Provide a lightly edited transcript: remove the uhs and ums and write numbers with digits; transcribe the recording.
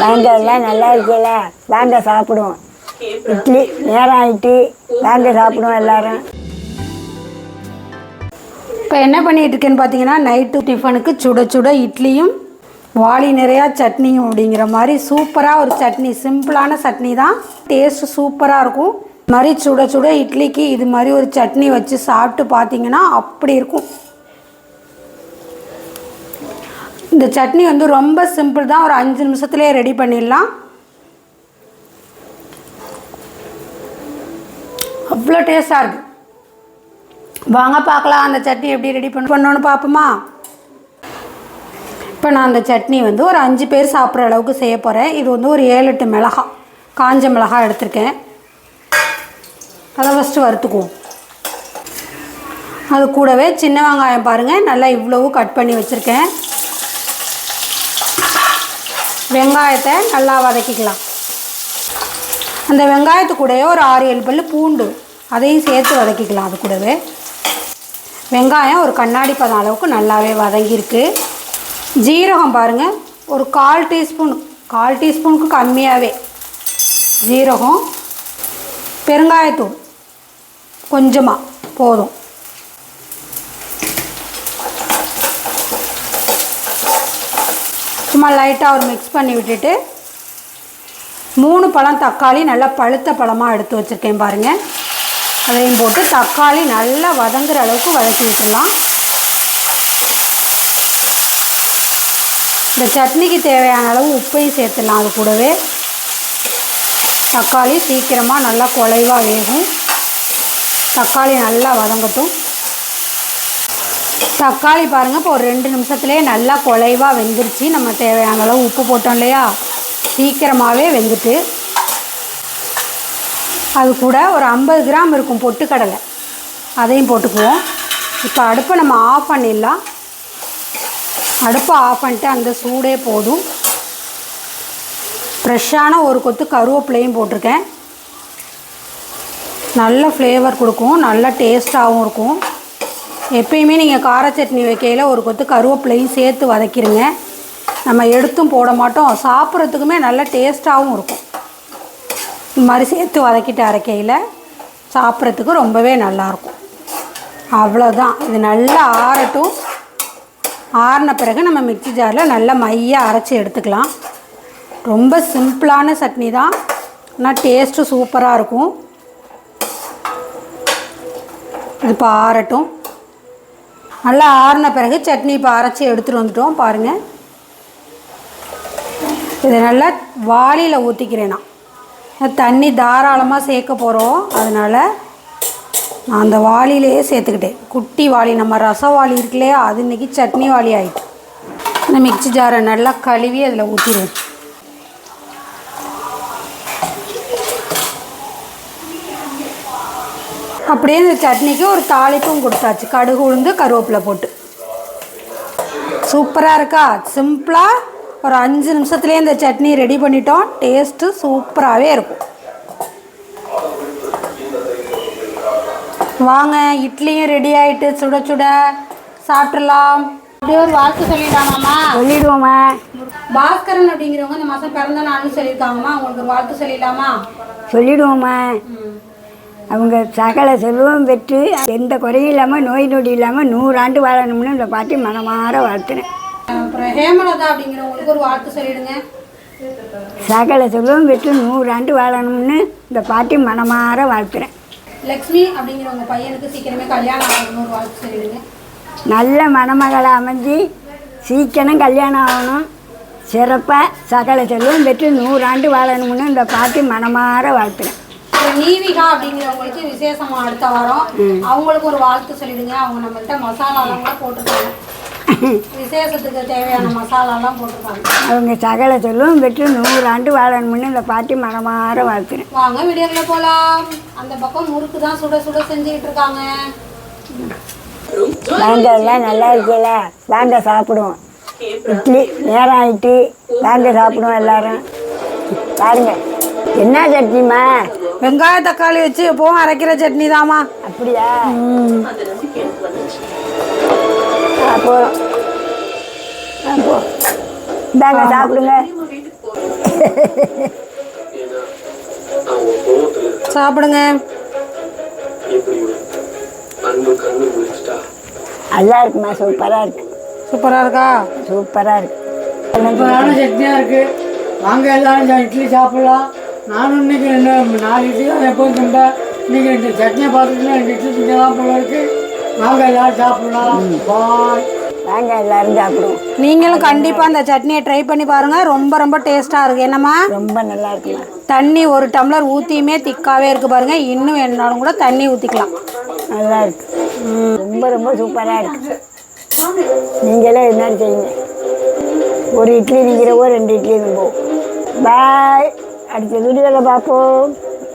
வாங்க எல்லாம் நல்லா இருக்கல, வாங்க சாப்பிடுவோம். இட்லி நேரம் ஆகிட்டு, வாங்க சாப்பிடுவோம் எல்லாரும். இப்போ என்ன பண்ணிகிட்டு இருக்கேன்னு பார்த்தீங்கன்னா, நைட்டு டிஃபனுக்கு சுட சுட இட்லியும் வாளி நிறையா சட்னியும் அப்படிங்கிற மாதிரி சூப்பராக ஒரு சட்னி, சிம்பிளான சட்னி தான், டேஸ்ட்டு சூப்பராக இருக்கும். இது மாதிரி சுட சுட இட்லிக்கு இது மாதிரி ஒரு சட்னி வச்சு சாப்பிட்டு பார்த்தீங்கன்னா அப்படி இருக்கும். இந்த சட்னி வந்து ரொம்ப சிம்பிள் தான், ஒரு 5 நிமிஷத்துலேயே ரெடி பண்ணிடலாம். அவ்வளோ டேஸ்ட்டாக இருக்குது. வாங்க பார்க்கலாம் அந்த சட்னி எப்படி ரெடி பண்ணோன்னு பார்ப்போமா. இப்போ நான் அந்த சட்னி வந்து ஒரு 5 பேர் சாப்பிட்ற அளவுக்கு செய்ய போகிறேன். இது வந்து ஒரு 7-8 மிளகாய், காஞ்ச மிளகாய் எடுத்திருக்கேன். அதை ஃபஸ்ட்டு வறுத்துக்குவோம். அது கூடவே சின்ன வெங்காயம் பாருங்கள், நல்லா இவ்வளவு கட் பண்ணி வச்சுருக்கேன். வெங்காயத்தை நல்லா வதக்கிக்கலாம். அந்த வெங்காயத்து கூடவே ஒரு 6-7 பல் பூண்டு, அதையும் சேர்த்து வதக்கிக்கலாம். அது கூடவே வெங்காயம் ஒரு கண்ணாடி பதம் அளவுக்கு நல்லாவே வதங்கியிருக்கு. ஜீரகம் பாருங்கள், ஒரு 1/4 டீஸ்பூன், 1/4 டீஸ்பூனுக்கு கம்மியாகவே ஜீரகம். பெருங்காயத்தூள் கொஞ்சமாக போதும். சும்மா லைட்டாக ஒரு மிக்ஸ் பண்ணி விட்டுட்டு 3 பழம் தக்காளி நல்லா பழுத்த பழமாக எடுத்து வச்சுருக்கேன் பாருங்கள். அதையும் போட்டு தக்காளி நல்லா வதங்குற அளவுக்கு வதக்கி விட்டுடலாம். இந்த சட்னிக்கு தேவையான அளவு உப்பையும் சேர்த்துடலாம். அது கூடவே தக்காளி சீக்கிரமாக நல்லா குழைவாக வேகும். தக்காளி நல்லா வதங்கட்டும். தக்காளி பாருங்கள், இப்போ ஒரு 2 நிமிஷத்துலேயே நல்லா குழைவாக வெந்துருச்சு. நம்ம தேவையான அளவு உப்பு போட்டோம் இல்லையா, சீக்கிரமாகவே வெந்துட்டு. அது கூட ஒரு 50 கிராம் இருக்கும் பொட்டுக்கடலை, அதையும் போட்டுக்குவோம். இப்போ அடுப்பை நம்ம ஆஃப் பண்ணிடலாம். அடுப்பை ஆஃப் பண்ணிட்டு அந்த சூடே போதும். ஃப்ரெஷ்ஷான ஒரு கொத்து கருவேப்பிலையும் போட்டிருக்கேன். நல்ல ஃப்ளேவர் கொடுக்கும், நல்ல டேஸ்ட்டாகவும் இருக்கும். எப்பயுமே நீங்கள் கார சட்னி வைக்கையில் ஒரு கொத்து கருவேப்பிலையும் சேர்த்து வதக்கிடுங்க. நம்ம எடுத்தும் போட மாட்டோம், சாப்பிட்றதுக்குமே நல்ல டேஸ்ட்டாகவும் இருக்கும். இந்த மாதிரி சேர்த்து வதக்கிட்டு அரைக்கையில் சாப்பிட்றதுக்கு ரொம்பவே நல்லாயிருக்கும். அவ்வளோதான். இது நல்லா ஆறட்டும். ஆறின பிறகு நம்ம மிக்ஸி ஜாரில் நல்லா மையாக அரைச்சி எடுத்துக்கலாம். ரொம்ப சிம்பிளான சட்னி தான், ஆனால் டேஸ்ட்டு சூப்பராக இருக்கும். இது இப்போ ஆறட்டும். நல்லா ஆறின பிறகு சட்னி இப்போ அரைச்சி எடுத்துகிட்டு வந்துட்டோம் பாருங்கள். இதை நல்லா வாளியில் ஊற்றிக்கிறேன். நான் தண்ணி தாராளமாக சேர்க்க போகிறோம், அதனால் நான் அந்த வாளியிலேயே சேர்த்துக்கிட்டேன். குட்டி வாளி, நம்ம ரசவாளி இருக்குல்லையா, அது இன்றைக்கி சட்னி வாளி ஆகிட்டு. இந்த மிக்ஸி ஜாரை நல்லா கழுவி அதில் ஊற்றிடுவேன். அப்படியே இந்த சட்னிக்கு ஒரு தாளிப்பும் கொடுத்தாச்சு, கடுகு உளுந்து கருவேப்பிலை போட்டு. சூப்பராக இருக்கா? சிம்பிளாக ஒரு 5 நிமிஷத்துலேயே இந்த சட்னி ரெடி பண்ணிட்டோம். டேஸ்ட்டு சூப்பராகவே இருக்கும். வாங்க, இட்லியும் ரெடி ஆகிட்டு, சுட சுட சாப்பிட்றலாம். அப்படியே ஒரு வாழ்த்து சொல்லிடலாமாம்மா? சொல்லிடுவோம்மா. பாஸ்கரன் அப்படிங்கிறவங்க இந்த மாதம் பிறந்த நாள்னு சொல்லியிருக்காங்கம்மா, அவங்களுக்கு ஒரு வாழ்த்து சொல்லிடலாமா? சொல்லிடுவோம்மா. அவங்க சகல செல்வம் பெற்று எந்த குறையும் இல்லாமல், நோய் நொடி இல்லாமல் 100 ஆண்டு வாழணும்னு இந்த பாட்டி மனமாற வாழ்த்துனேன். அப்புறம் ஹேமலதா அப்படிங்கிறவங்களுக்கு ஒரு வாழ்த்து சொல்லிடுங்க. சகல செல்வம் பெற்று 100 ஆண்டு வாழணும்னு இந்த பாட்டி மனமாற வாழ்த்துறேன். லக்ஷ்மி அப்படிங்கிறவங்க பையனுக்கு சீக்கிரமே கல்யாணம் ஆகணும்னு ஒரு வாழ்த்து சொல்லிடுங்க. நல்ல மணமகளை அமைஞ்சு சீக்கிரம் கல்யாணம் ஆகணும், சிறப்பாக சகல செல்வம் பெற்று 100 ஆண்டு வாழணும்னு இந்த பாட்டி மனமாற வாழ்த்துறேன். நீவிகா அப்படிங்கிறவங்களுக்கு விசேஷமாக அடுத்த வாரம், அவங்களுக்கு ஒரு வாழ்த்து சொல்லிடுங்க. அவங்க நம்மள்கிட்ட மசாலாலாம் கூட போட்டிருக்காங்க, விசேஷத்துக்கு தேவையான மசாலாலாம் போட்டிருக்காங்க. அவங்க சகல செல்வம் பெற்று 100 ஆண்டு வாழணும்னு இந்த பாட்டி மனமாற வாழ்த்துறேன். வாங்க வீடியோக்குள்ள போகலாம். அந்த பக்கம் முறுக்கு தான் சுட சுட செஞ்சுக்கிட்டு இருக்காங்க. வாங்க எல்லாம் நல்லா இருக்கல, வாங்க சாப்பிடுவோம். இட்லி நேரம் ஆகிட்டு, வாங்க சாப்பிடுவோம் எல்லாரும். பாருங்க என்ன சட்னிமா? வெங்காய தக்காளி வச்சு எப்பவும் அரைக்கிற சட்னி தாமா. அப்படியா? அப்போ இந்தாங்க சாப்பிடுங்க. சாப்பிடுங்க. நல்லா இருக்குமா? சூப்பராக இருக்கு. சூப்பராக இருக்கா? சூப்பராக இருக்கு. சூப்பரான சட்னியாக இருக்குது. வாங்க எல்லாரும் இட்லி சாப்பிட்லாம். நானும் இன்னைக்கு 4 இட்லி தான் எப்போதும் தின்பேன். இன்னைக்கு 2 சட்னியை பார்த்துட்டுனா 2 இட்லி திங்கலாம் போல இருக்கு. வாங்க எல்லாரும் சாப்பிடலாம். பாய். வாங்க எல்லாரும் சாப்பிடுவோம். நீங்களும் கண்டிப்பாக அந்த சட்னியை ட்ரை பண்ணி பாருங்கள். ரொம்ப ரொம்ப டேஸ்ட்டாக இருக்குது. என்னம்மா? ரொம்ப நல்லா இருக்குமா. தண்ணி 1 டம்ளர் ஊற்றியுமே திக்காகவே இருக்குது பாருங்கள். இன்னும் வேணுனாலும் கூட தண்ணி ஊற்றிக்கலாம். நல்லா இருக்கு. ரொம்ப ரொம்ப சூப்பராக இருக்கு. நீங்களே என்ன செய்யுங்க. ஒரு இட்லி திங்கிறவோ 2 இட்லி திம்போம். பாய். அடுத்த வீடியோவில் பார்ப்போம்.